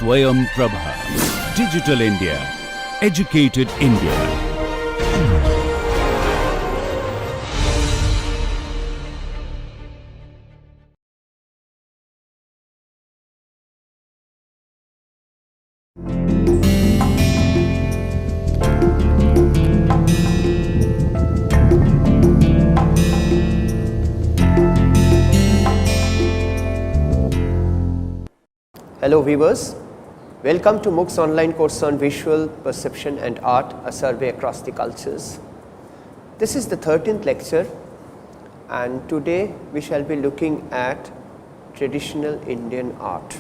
SwayamPrabha. Digital India. Educated India. Hello viewers, welcome to MOOC's online course on Visual Perception and Art, a survey across the cultures. This is the 13th lecture and today we shall be looking at traditional Indian art.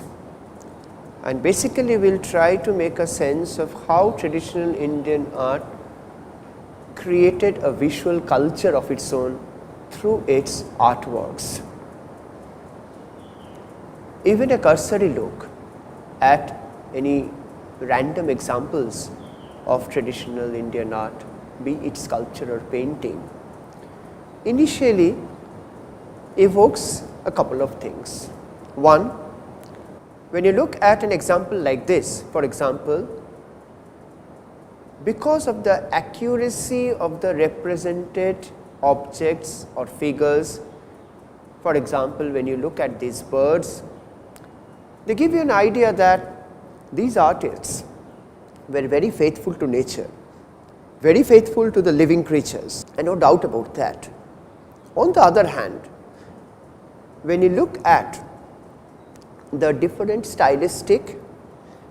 And basically we will try to make a sense of how traditional Indian art created a visual culture of its own through its artworks. Even a cursory look at any random examples of traditional Indian art, be it sculpture or painting, initially evokes a couple of things. One, when you look at an example like this, for example, because of the accuracy of the represented objects or figures, for example, when you look at these birds, they give you an idea that these artists were very faithful to nature, very faithful to the living creatures, and no doubt about that. On the other hand, when you look at the different stylistic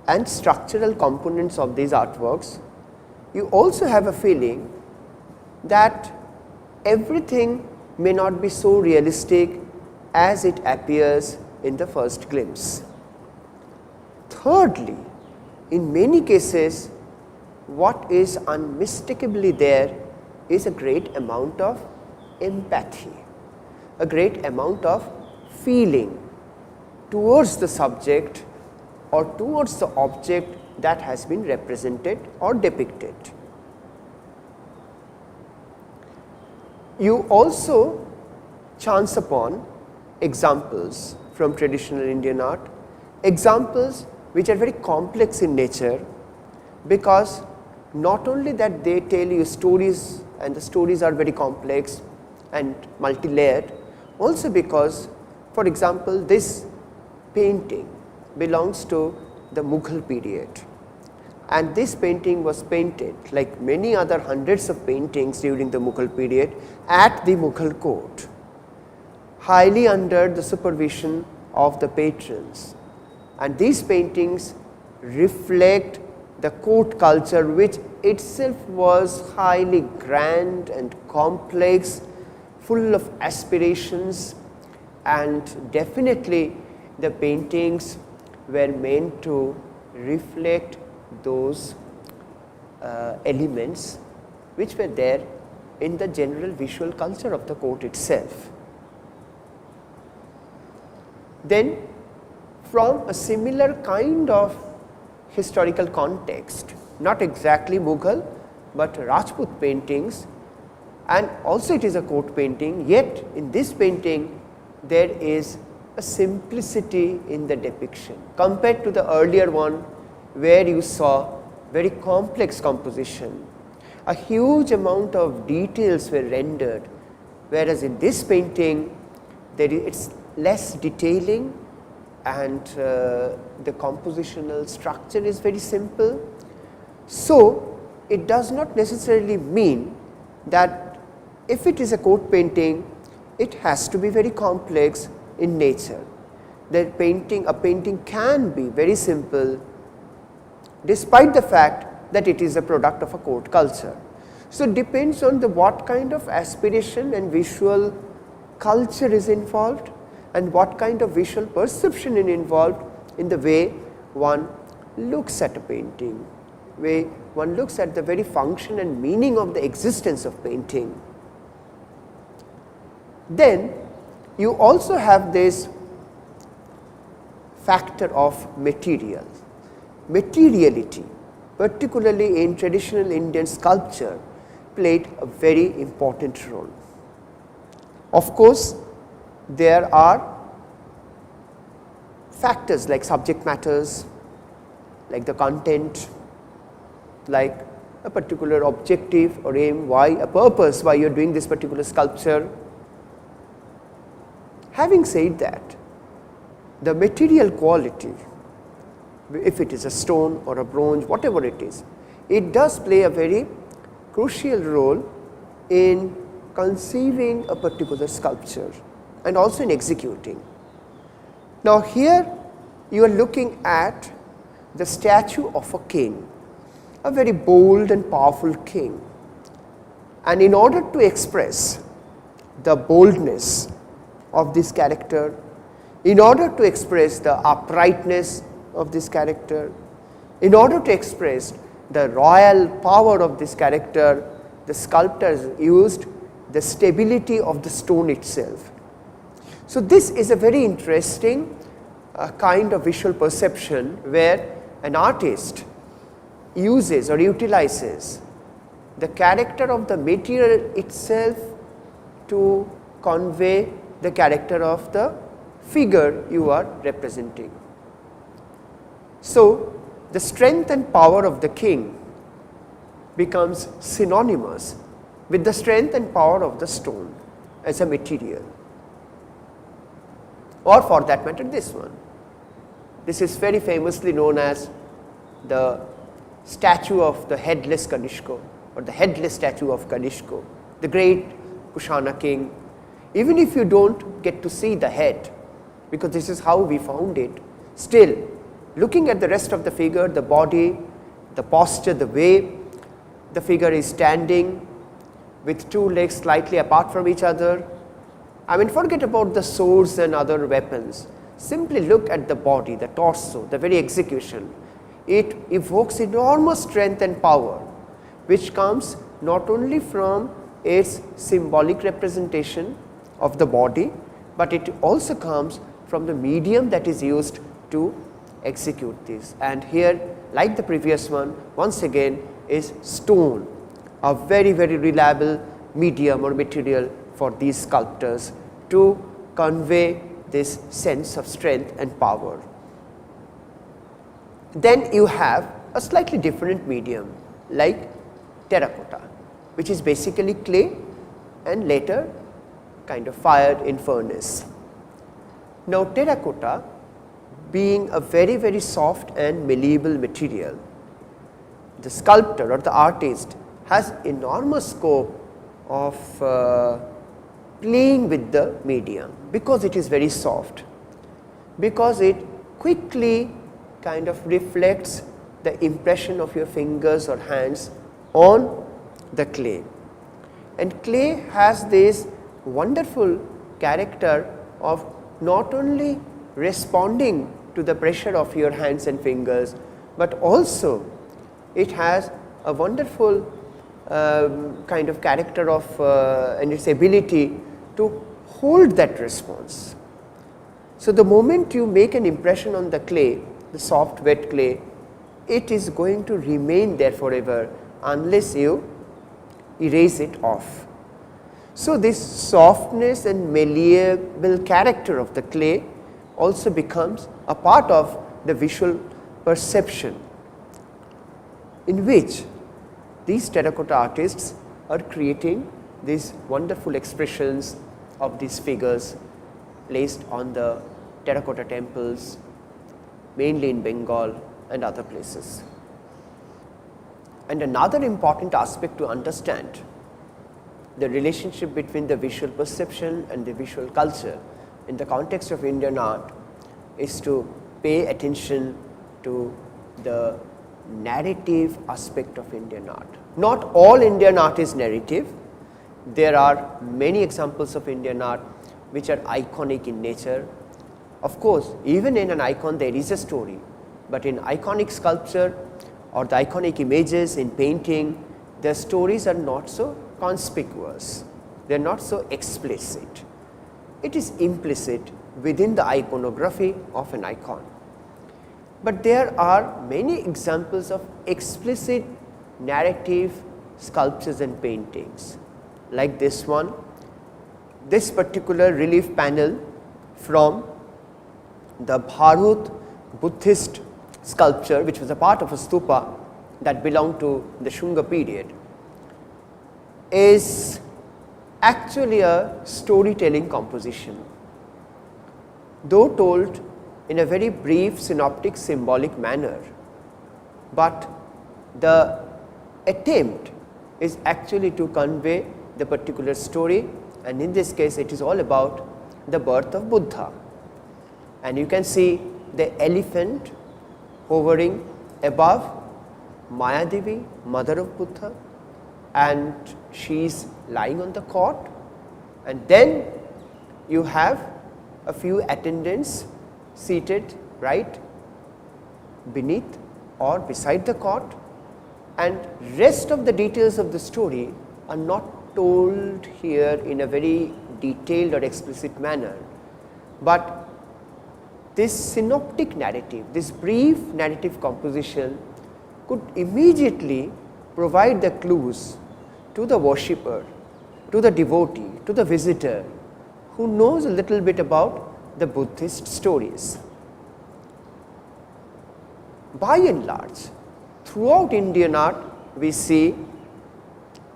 and structural components of these artworks, you also have a feeling that everything may not be so realistic as it appears in the first glimpse. Thirdly, in many cases, what is unmistakably there is a great amount of empathy, a great amount of feeling towards the subject or towards the object that has been represented or depicted. You also chance upon examples from traditional Indian art, examples which are very complex in nature, because not only that they tell you stories and the stories are very complex and multi-layered, also because, for example, this painting belongs to the Mughal period, and this painting was painted like many other hundreds of paintings during the Mughal period at the Mughal court, highly under the supervision of the patrons. And these paintings reflect the court culture, which itself was highly grand and complex, full of aspirations, and definitely the paintings were meant to reflect those elements which were there in the general visual culture of the court itself. Then, from a similar kind of historical context, not exactly Mughal, but Rajput paintings, and also it is a court painting, yet in this painting there is a simplicity in the depiction compared to the earlier one where you saw very complex composition. A huge amount of details were rendered, whereas in this painting it's less detailing, and the compositional structure is very simple. So, it does not necessarily mean that if it is a court painting, it has to be very complex in nature. A painting can be very simple despite the fact that it is a product of a court culture. So, it depends on what kind of aspiration and visual culture is involved, and what kind of visual perception is involved in the way one looks at a painting, way one looks at the very function and meaning of the existence of painting. Then you also have this factor of material. Materiality, particularly in traditional Indian sculpture, played a very important role. Of course, there are factors like subject matters, like the content, like a particular objective or aim, why, a purpose why you are doing this particular sculpture. Having said that, the material quality, if it is a stone or a bronze, whatever it is, it does play a very crucial role in conceiving a particular sculpture and also in executing. Now, here you are looking at the statue of a king, a very bold and powerful king, and in order to express the boldness of this character, in order to express the uprightness of this character, in order to express the royal power of this character, the sculptors used the stability of the stone itself. So, this is a very interesting kind of visual perception where an artist uses or utilizes the character of the material itself to convey the character of the figure you are representing. So, the strength and power of the king becomes synonymous with the strength and power of the stone as a material, or for that matter this one. This is very famously known as the statue of the headless Kanishka, or the headless statue of Kanishka, the great Kushana king. Even if you do not get to see the head, because this is how we found it, still looking at the rest of the figure, the body, the posture, the way the figure is standing with two legs slightly apart from each other. I mean, forget about the swords and other weapons. Simply look at the body, the torso, the very execution. It evokes enormous strength and power, which comes not only from its symbolic representation of the body, but it also comes from the medium that is used to execute this. And here, like the previous one, once again is stone, a very, very reliable medium or material for these sculptors to convey this sense of strength and power. Then you have a slightly different medium like terracotta, which is basically clay and later kind of fired in furnace. Now, terracotta being a very, very soft and malleable material, the sculptor or the artist has enormous scope of playing with the medium, because it is very soft, because it quickly kind of reflects the impression of your fingers or hands on the clay. And clay has this wonderful character of not only responding to the pressure of your hands and fingers, but also it has a wonderful kind of character of and its ability to hold that response. So, the moment you make an impression on the clay, the soft wet clay, it is going to remain there forever unless you erase it off. So, this softness and malleable character of the clay also becomes a part of the visual perception, in which these terracotta artists are creating these wonderful expressions of these figures placed on the terracotta temples, mainly in Bengal and other places. And another important aspect to understand the relationship between the visual perception and the visual culture in the context of Indian art is to pay attention to the narrative aspect of Indian art. Not all Indian art is narrative. There are many examples of Indian art which are iconic in nature. Of course, even in an icon there is a story, but in iconic sculpture or the iconic images in painting, the stories are not so conspicuous, they are not so explicit. It is implicit within the iconography of an icon. But there are many examples of explicit narrative sculptures and paintings, like this one, this particular relief panel from the Bharut Buddhist sculpture which was a part of a stupa that belonged to the Shunga period, is actually a storytelling composition, though told in a very brief synoptic symbolic manner, but the attempt is actually to convey the particular story, and in this case it is all about the birth of Buddha. And you can see the elephant hovering above Maya Devi, mother of Buddha, and she is lying on the cot, and then you have a few attendants seated right beneath or beside the cot, and rest of the details of the story are not told here in a very detailed or explicit manner, but this synoptic narrative, this brief narrative composition could immediately provide the clues to the worshipper, to the devotee, to the visitor who knows a little bit about the Buddhist stories. By and large, throughout Indian art, we see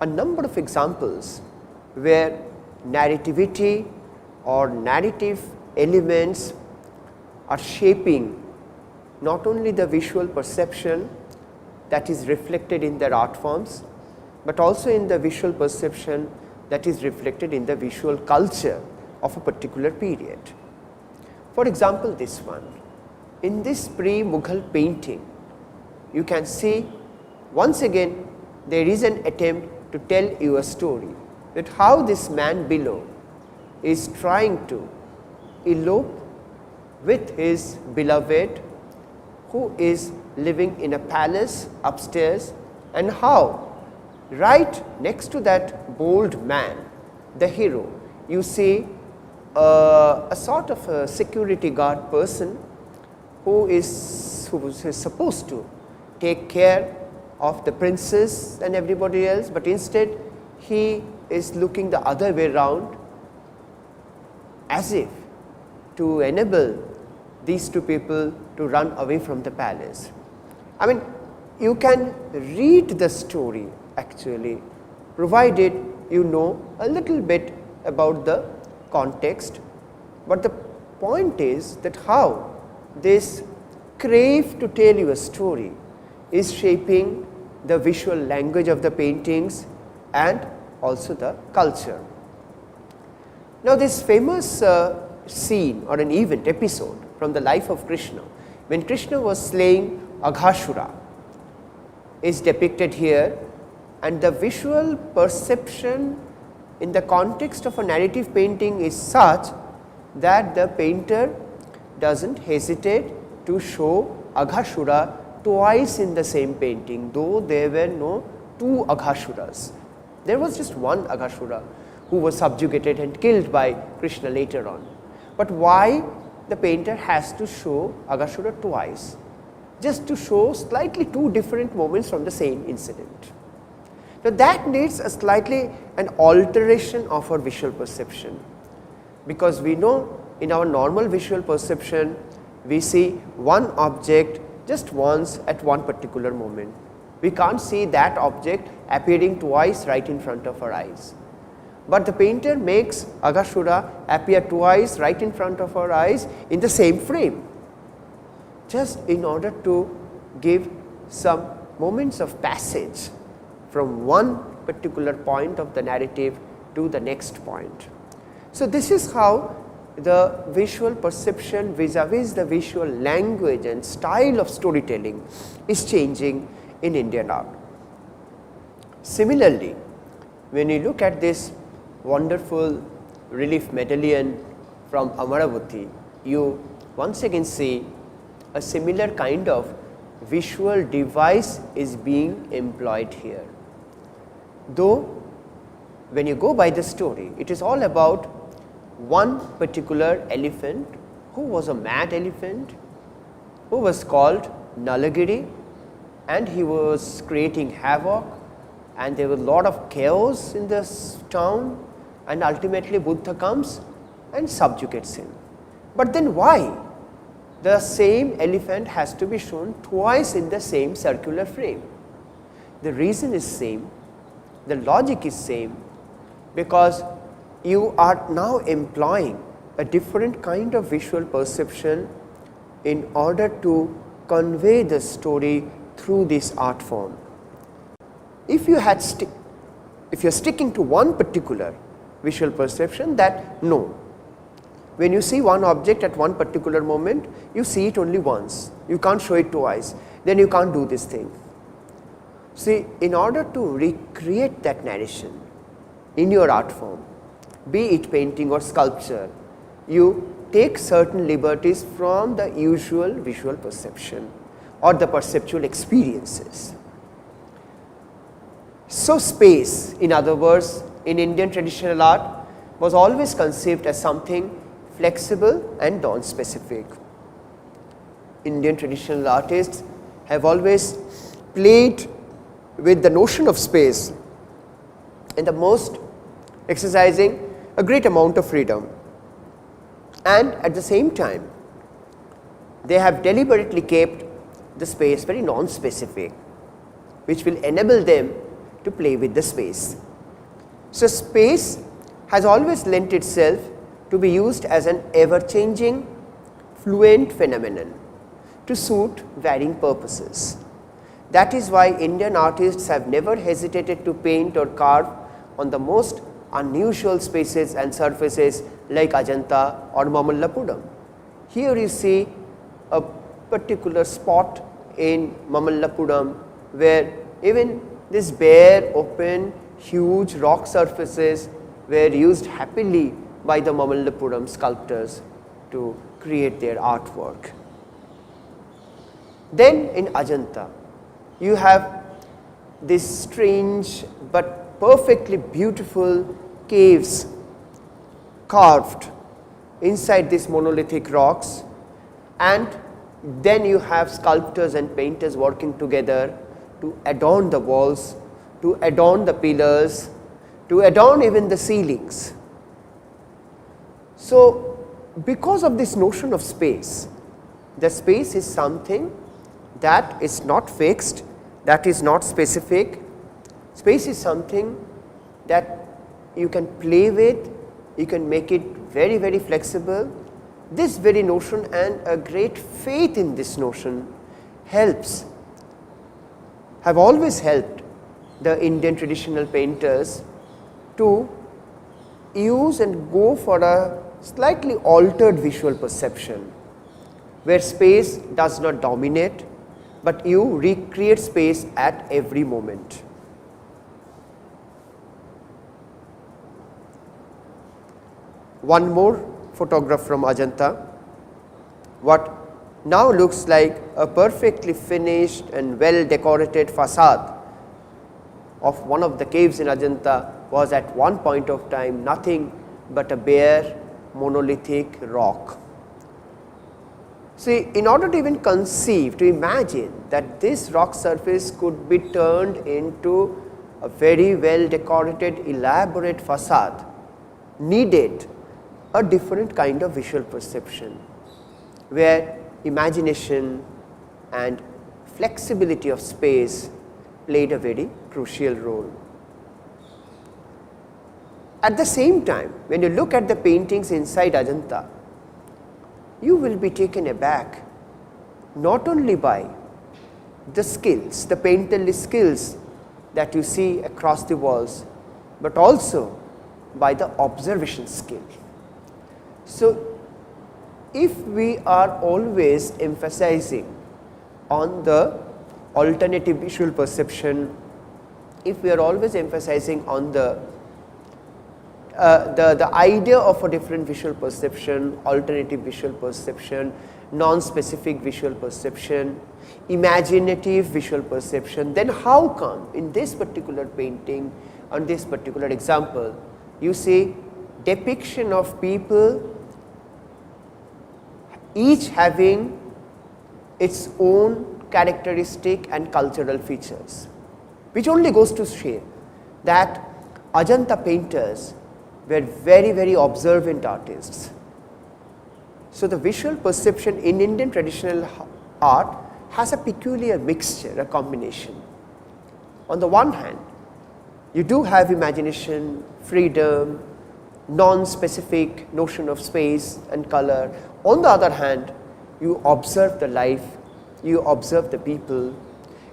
a number of examples where narrativity or narrative elements are shaping not only the visual perception that is reflected in their art forms, but also in the visual perception that is reflected in the visual culture of a particular period. For example, this one. In this pre-Mughal painting, you can see once again there is an attempt to tell you a story, that how this man below is trying to elope with his beloved who is living in a palace upstairs, and how right next to that bold man, the hero, you see a sort of a security guard person who is supposed to take care of the princess and everybody else, but instead he is looking the other way around, as if to enable these two people to run away from the palace. I mean, you can read the story actually, provided you know a little bit about the context, but the point is that how this crave to tell you a story is shaping the visual language of the paintings and also the culture. Now, this famous scene or an event episode from the life of Krishna, when Krishna was slaying Aghasura, is depicted here, and the visual perception in the context of a narrative painting is such that the painter does not hesitate to show Aghasura twice in the same painting, though there were no two Aghasuras. There was just one Aghasura who was subjugated and killed by Krishna later on. But why the painter has to show Aghasura twice? Just to show slightly two different moments from the same incident. Now, that needs a slightly an alteration of our visual perception, because we know in our normal visual perception we see one object just once at one particular moment. We can't see that object appearing twice right in front of our eyes. But the painter makes Aghasura appear twice right in front of our eyes in the same frame, just in order to give some moments of passage from one particular point of the narrative to the next point. So, this is how the visual perception vis-a-vis the visual language and style of storytelling is changing in Indian art. Similarly, when you look at this wonderful relief medallion from Amaravati, you once again see a similar kind of visual device is being employed here. Though when you go by the story, it is all about one particular elephant who was a mad elephant, who was called Nalagiri, and he was creating havoc, and there was a lot of chaos in this town, and ultimately Buddha comes and subjugates him. But then why the same elephant has to be shown twice in the same circular frame. The reason is same, the logic is same, because you are now employing a different kind of visual perception in order to convey the story through this art form. If you are sticking to one particular visual perception, that no, when you see one object at one particular moment, you see it only once, you can't show it twice, then you can't do this thing. See, in order to recreate that narration in your art form, be it painting or sculpture, you take certain liberties from the usual visual perception or the perceptual experiences. So space, in other words, in Indian traditional art was always conceived as something flexible and non-specific. Indian traditional artists have always played with the notion of space in the most exercising a great amount of freedom, and at the same time they have deliberately kept the space very non-specific, which will enable them to play with the space. So space has always lent itself to be used as an ever-changing, fluent phenomenon to suit varying purposes. That is why Indian artists have never hesitated to paint or carve on the most unusual spaces and surfaces like Ajanta or Mamallapuram. Here you see a particular spot in Mamallapuram where even this bare, open, huge rock surfaces were used happily by the Mamallapuram sculptors to create their artwork. Then in Ajanta, you have this strange but perfectly beautiful caves carved inside these monolithic rocks, and then you have sculptors and painters working together to adorn the walls, to adorn the pillars, to adorn even the ceilings. So because of this notion of space, the space is something that is not fixed, that is not specific. Space is something that you can play with, you can make it very, very flexible. This very notion and a great faith in this notion have always helped the Indian traditional painters to use and go for a slightly altered visual perception, where space does not dominate, but you recreate space at every moment. One more photograph from Ajanta, what now looks like a perfectly finished and well decorated facade of one of the caves in Ajanta was at one point of time nothing but a bare monolithic rock. See, in order to even conceive, to imagine that this rock surface could be turned into a very well decorated, elaborate facade, needed a different kind of visual perception, where imagination and flexibility of space played a very crucial role. At the same time, when you look at the paintings inside Ajanta, you will be taken aback not only by the skills, the painterly skills that you see across the walls, but also by the observation skill. So if we are always emphasizing on the alternative visual perception, if we are always emphasizing on the idea of a different visual perception, alternative visual perception, non-specific visual perception, imaginative visual perception, then how come in this particular painting, on this particular example, you see depiction of people each having its own characteristic and cultural features, which only goes to show that Ajanta painters were very, very observant artists. So, the visual perception in Indian traditional art has a peculiar mixture, a combination. On the one hand, you do have imagination, freedom, non-specific notion of space and color. On the other hand, you observe the life, you observe the people,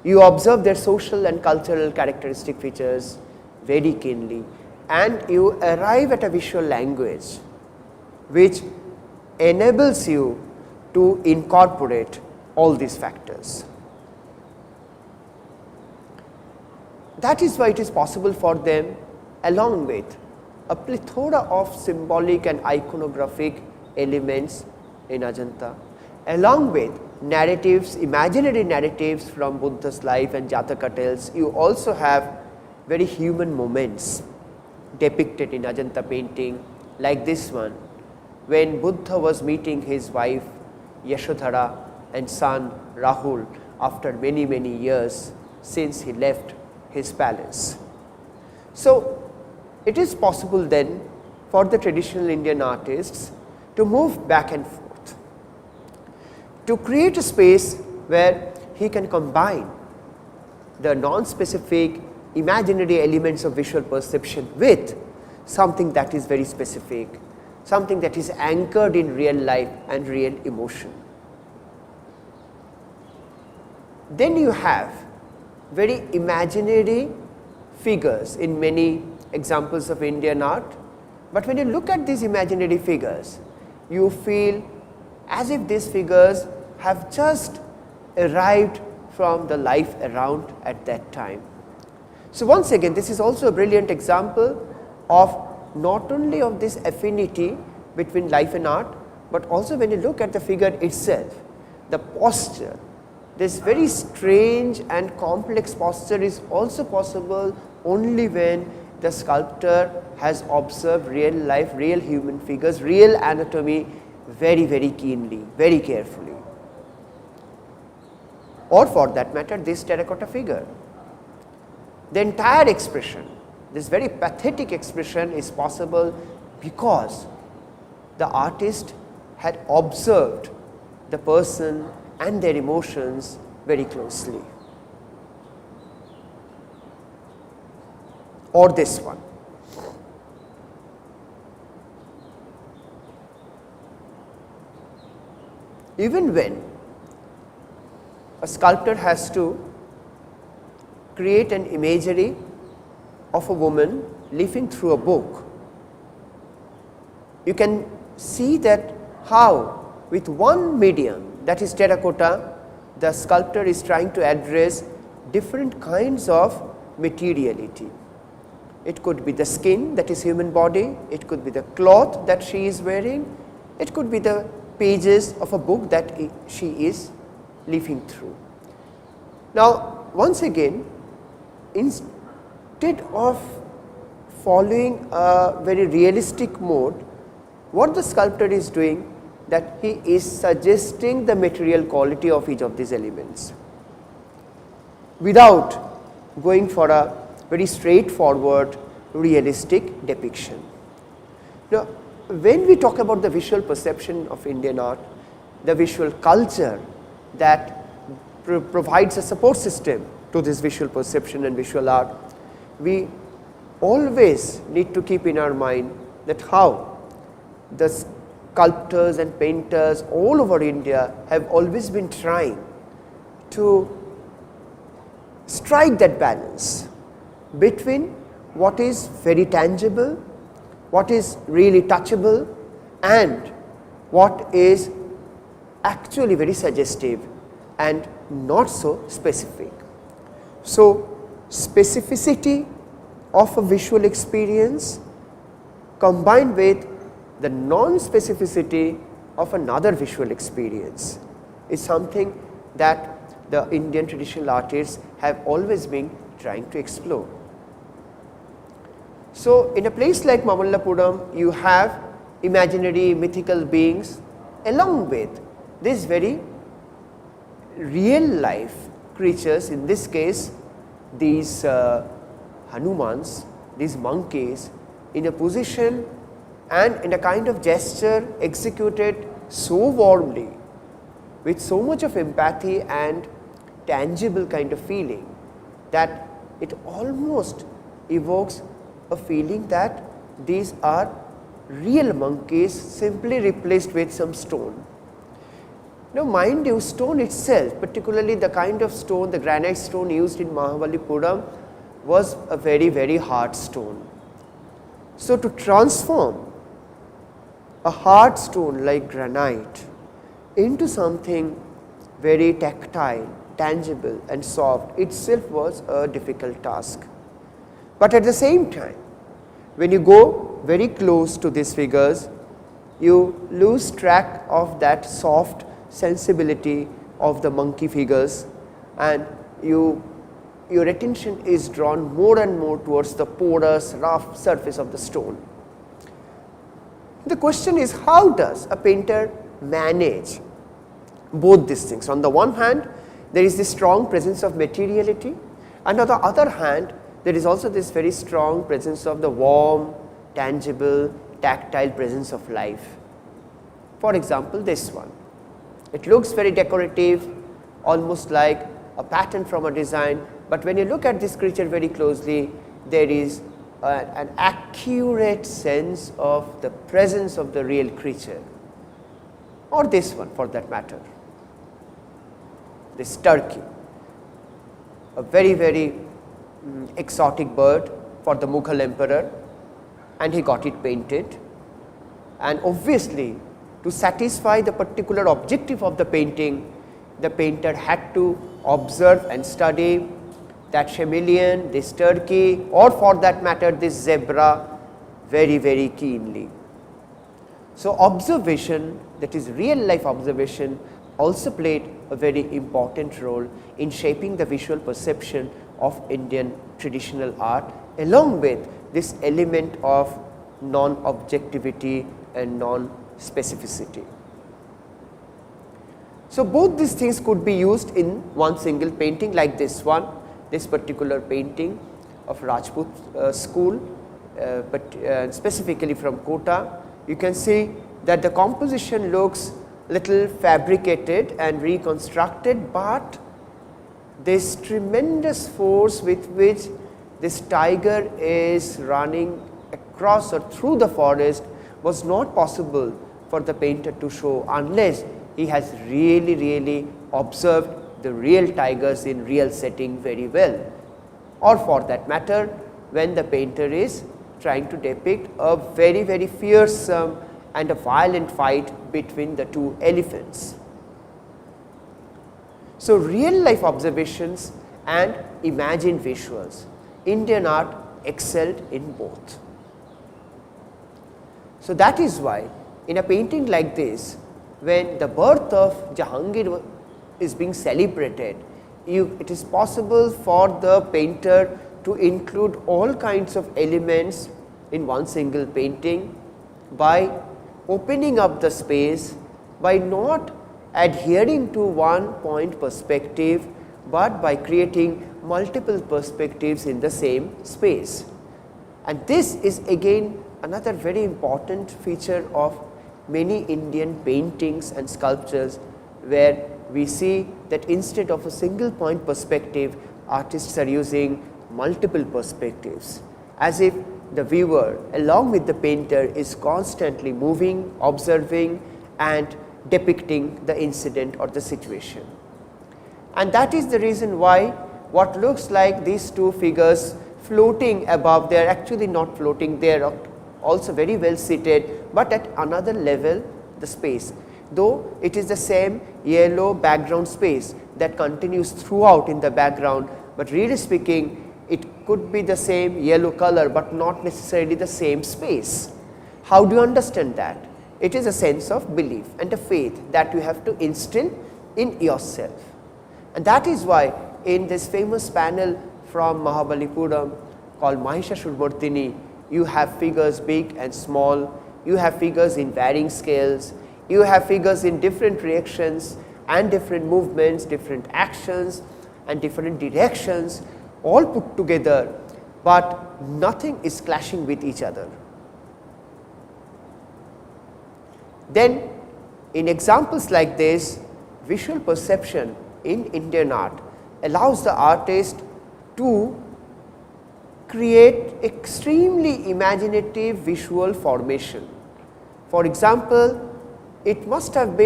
you observe their social and cultural characteristic features very keenly, and you arrive at a visual language which enables you to incorporate all these factors. That is why it is possible for them, along with a plethora of symbolic and iconographic elements in Ajanta, along with narratives, imaginary narratives from Buddha's life and Jataka tales. You also have very human moments depicted in Ajanta painting, like this one, when Buddha was meeting his wife Yashodhara and son Rahul after many years since he left his palace. So, it is possible then for the traditional Indian artists to move back and forth, to create a space where he can combine the non-specific imaginary elements of visual perception with something that is very specific, something that is anchored in real life and real emotion. Then you have very imaginary figures in many examples of Indian art, but when you look at these imaginary figures, you feel as if these figures have just arrived from the life around at that time. So, once again this is also a brilliant example of not only of this affinity between life and art, but also when you look at the figure itself, the posture, this very strange and complex posture is also possible only when the sculptor has observed real life, real human figures, real anatomy very keenly, very carefully, or for that matter this terracotta figure. The entire expression, this very pathetic expression, is possible because the artist had observed the person and their emotions very closely. Or this one. Even when a sculptor has to create an imagery of a woman leafing through a book, you can see that how with one medium, that is terracotta, the sculptor is trying to address different kinds of materiality. It could be the skin, that is human body, it could be the cloth that she is wearing, it could be the pages of a book that she is leafing through. Now, once again, instead of following a very realistic mode, what the sculptor is doing, that he is suggesting the material quality of each of these elements without going for a very straightforward realistic depiction. Now, when we talk about the visual perception of Indian art, the visual culture that provides a support system to this visual perception and visual art, we always need to keep in our mind that how the sculptors and painters all over India have always been trying to strike that balance between what is very tangible, what is really touchable, and what is actually very suggestive and not so specific. So, specificity of a visual experience combined with the non-specificity of another visual experience is something that the Indian traditional artists have always been trying to explore. So, in a place like Mamallapuram, you have imaginary mythical beings along with these very real life creatures, in this case these Hanumans, these monkeys, in a position and in a kind of gesture executed so warmly, with so much of empathy and tangible kind of feeling, that it almost evokes a feeling that these are real monkeys simply replaced with some stone. Now, mind you, stone itself, particularly the kind of stone, the granite stone used in Mahabalipuram, was a very, very hard stone. So, to transform a hard stone like granite into something very tactile, tangible and soft itself was a difficult task. But at the same time, when you go very close to these figures, you lose track of that soft sensibility of the monkey figures, and your attention is drawn more and more towards the porous, rough surface of the stone. The question is, how does a painter manage both these things? On the one hand, there is this strong presence of materiality, and on the other hand, there is also this very strong presence of the warm, tangible, tactile presence of life. For example, this one. It looks very decorative, almost like a pattern from a design, but when you look at this creature very closely, there is an accurate sense of the presence of the real creature, or this one for that matter, this turkey, a very, very exotic bird for the Mughal emperor, and he got it painted, and obviously to satisfy the particular objective of the painting, the painter had to observe and study that chameleon, this turkey, or for that matter this zebra very, very keenly. So, observation, that is real life observation, also played a very important role in shaping the visual perception of Indian traditional art, along with this element of non-objectivity and non-specificity. So, both these things could be used in one single painting like this one, this particular painting of Rajput school, but specifically from Kota. You can see that the composition looks little fabricated and reconstructed, but this tremendous force with which this tiger is running across or through the forest was not possible for the painter to show unless he has really observed the real tigers in real setting very well, or for that matter when the painter is trying to depict a very fearsome and a violent fight between the two elephants. So, real life observations and imagined visuals, Indian art excelled in both. So, that is why in a painting like this, when the birth of Jahangir is being celebrated, it is possible for the painter to include all kinds of elements in one single painting by opening up the space, by not adhering to one point perspective, but by creating multiple perspectives in the same space. And this is again another very important feature of many Indian paintings and sculptures, where we see that instead of a single point perspective, artists are using multiple perspectives, as if the viewer along with the painter is constantly moving, observing and depicting the incident or the situation. And that is the reason why what looks like these two figures floating above, they are actually not floating, they are also very well seated, but at another level the space, though it is the same yellow background space that continues throughout in the background, but really speaking it could be the same yellow color, but not necessarily the same space. How do you understand that? It is a sense of belief and a faith that you have to instill in yourself. And that is why in this famous panel from Mahabalipuram called Mahishasuramartini, you have figures big and small, you have figures in varying scales, you have figures in different reactions and different movements, different actions and different directions, all put together, but nothing is clashing with each other. Then In examples like this, visual perception in Indian art allows the artist to create extremely imaginative visual formation. For example, it must have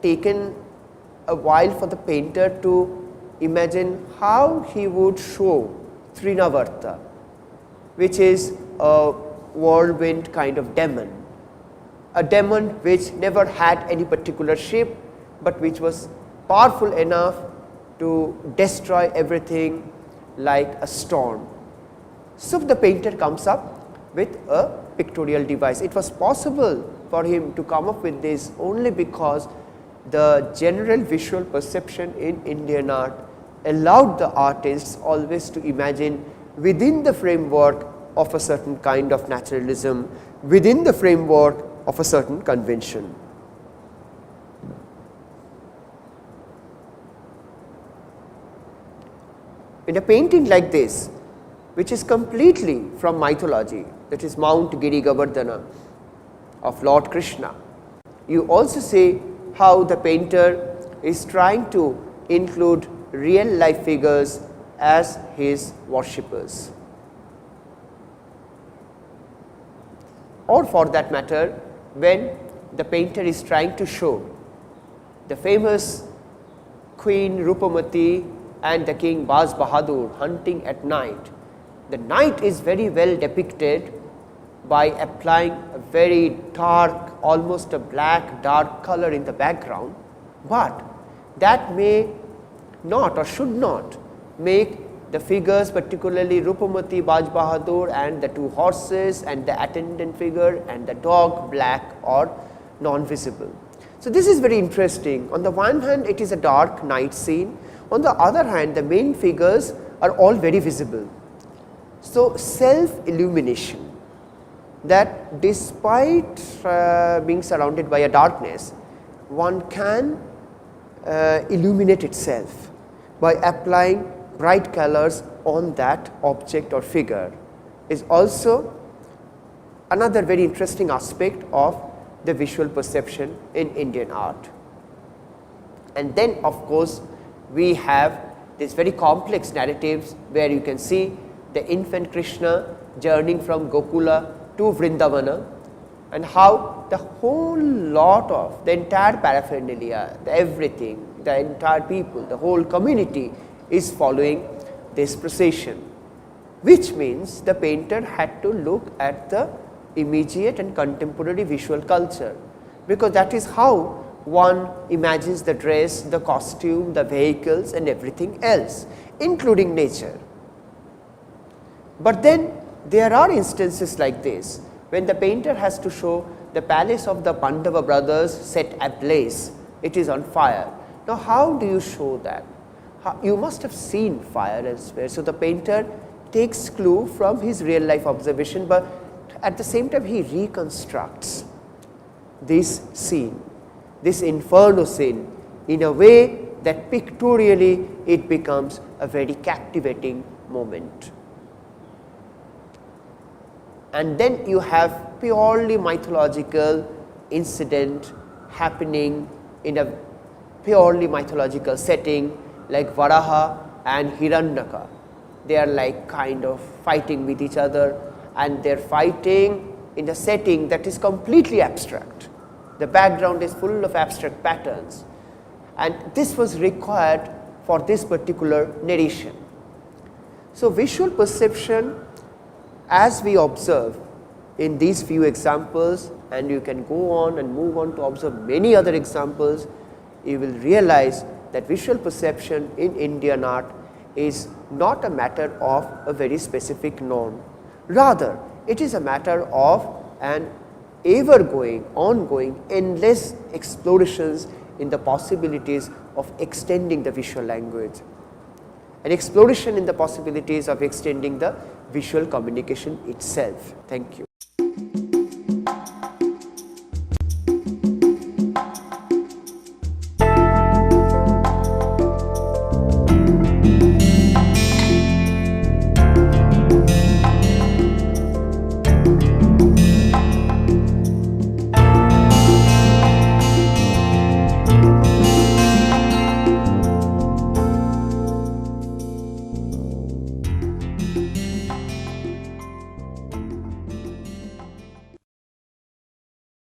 taken a while for the painter to imagine how he would show Trinavarta, which is a whirlwind kind of demon, a demon which never had any particular shape, but which was powerful enough to destroy everything like a storm. So, the painter comes up with a pictorial device. It was possible for him to come up with this only because the general visual perception in Indian art allowed the artists always to imagine within the framework of a certain kind of naturalism, within the framework of a certain convention. In a painting like this, which is completely from mythology, that is Mount Giri Govardhana of Lord Krishna, you also see how the painter is trying to include real life figures as his worshippers. Or for that matter, when the painter is trying to show the famous Queen Rupamati and the King Baz Bahadur hunting at night, the night is very well depicted by applying a very dark, almost a black dark color in the background, but that may not or should not make the figures, particularly Rupamati, Baz Bahadur and the two horses and the attendant figure and the dog, black or non-visible. So, this is very interesting. On the one hand, it is a dark night scene. On the other hand, the main figures are all very visible. So, self-illumination, that despite being surrounded by a darkness, one can illuminate itself by applying bright colors on that object or figure, is also another very interesting aspect of the visual perception in Indian art. And then of course, we have these very complex narratives where you can see the infant Krishna journeying from Gokula to Vrindavana, and how the whole lot of the entire paraphernalia, everything, the entire people, the whole community is following this procession, which means the painter had to look at the immediate and contemporary visual culture, because that is how one imagines the dress, the costume, the vehicles and everything else, including nature. But then there are instances like this, when the painter has to show the palace of the Pandava brothers set ablaze, it is on fire. Now, how do you show that? You must have seen fire elsewhere. So, the painter takes clue from his real life observation, but at the same time he reconstructs this scene, this inferno scene, in a way that pictorially it becomes a very captivating moment. And then you have purely mythological incident happening in a purely mythological setting, like Varaha and Hiranyaka. They are like kind of fighting with each other, and they are fighting in a setting that is completely abstract. The background is full of abstract patterns, and this was required for this particular narration. So, visual perception, as we observe in these few examples, and you can go on and move on to observe many other examples, you will realize that visual perception in Indian art is not a matter of a very specific norm. Rather, it is a matter of an ever going, ongoing, endless explorations in the possibilities of extending the visual language, an exploration in the possibilities of extending the visual communication itself. Thank you.